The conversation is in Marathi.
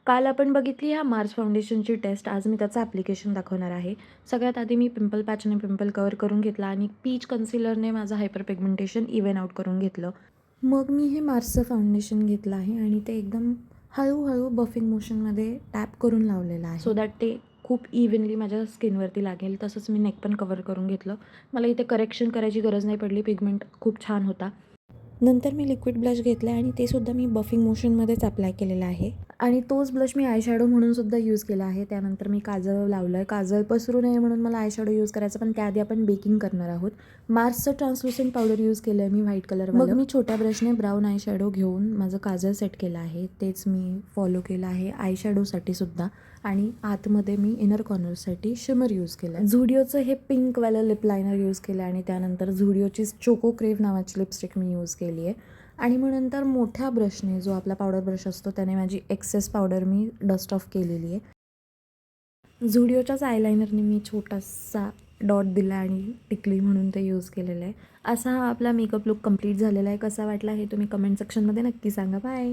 काल आपण बघितली ह्या मार्स फाउंडेशनची टेस्ट. आज मी त्याचं ॲप्लिकेशन दाखवणार आहे. सगळ्यात आधी मी पिंपल पॅचने पिंपल कवर करून घेतला आणि पीच कन्सिलरने माझं हायपर पिगमेंटेशन इव्हन आउट करून घेतलं. मग मी हे मार्सचं फाउंडेशन घेतलं आहे आणि ते एकदम हळूहळू बफिंग मोशनमध्ये टॅप करून लावलेलं आहे, सो दॅट ते खूप इव्हनली माझ्या स्किनवरती लागेल. तसंच मी नेक पण कवर करून घेतलं. मला इथे करेक्शन करायची गरज नाही पडली, पिगमेंट खूप छान होता. नंतर मी लिक्विड ब्लश घेतला आणि ते सुद्धा मी बफिंग मोशनमध्येच अप्लाय केलेलं आहे आणि तोच ब्लश मी आयशॅडो म्हणून सुद्धा यूज केला आहे. त्यानंतर मी काजळ लावलं आहे. काजळ पसरू नये म्हणून मला आयशॅडो यूज करायचं, पण त्याआधी आपण बेकिंग करणार आहोत. मार्सचं ट्रान्सलुसंट पावडर यूज केलं आहे मी व्हाईट कलरवालं. मग मी छोट्या ब्रशने ब्राऊन आयशॅडो घेऊन माझं काजळ सेट केलं आहे. तेच मी फॉलो केलं आहे आयशॅडोसाठी सुद्धा. आणि आतमध्ये मी इनर कॉर्नरसाठी शिमर यूज केलं आहे. झुडिओचं हे पिंकवालं लिप लायनर यूज केलं आणि त्यानंतर झुडिओची चोको क्रेव्ह नावाची लिपस्टिक मी यूज केली आहे. आणि मग नंतर मोठ्या ब्रशने, जो आपला पावडर ब्रश असतो, त्याने माझी एक्सेस पावडर मी डस्ट ऑफ केलेली आहे. झुडिओच्याच आयलायनरने मी छोटासा डॉट दिला आणि टिकली म्हणून ते यूज केलेलं आहे. असा हा आपला मेकअप लुक कंप्लीट झालेला आहे. कसा वाटला हे तुम्ही कमेंट सेक्शनमध्ये नक्की सांगा. बाय.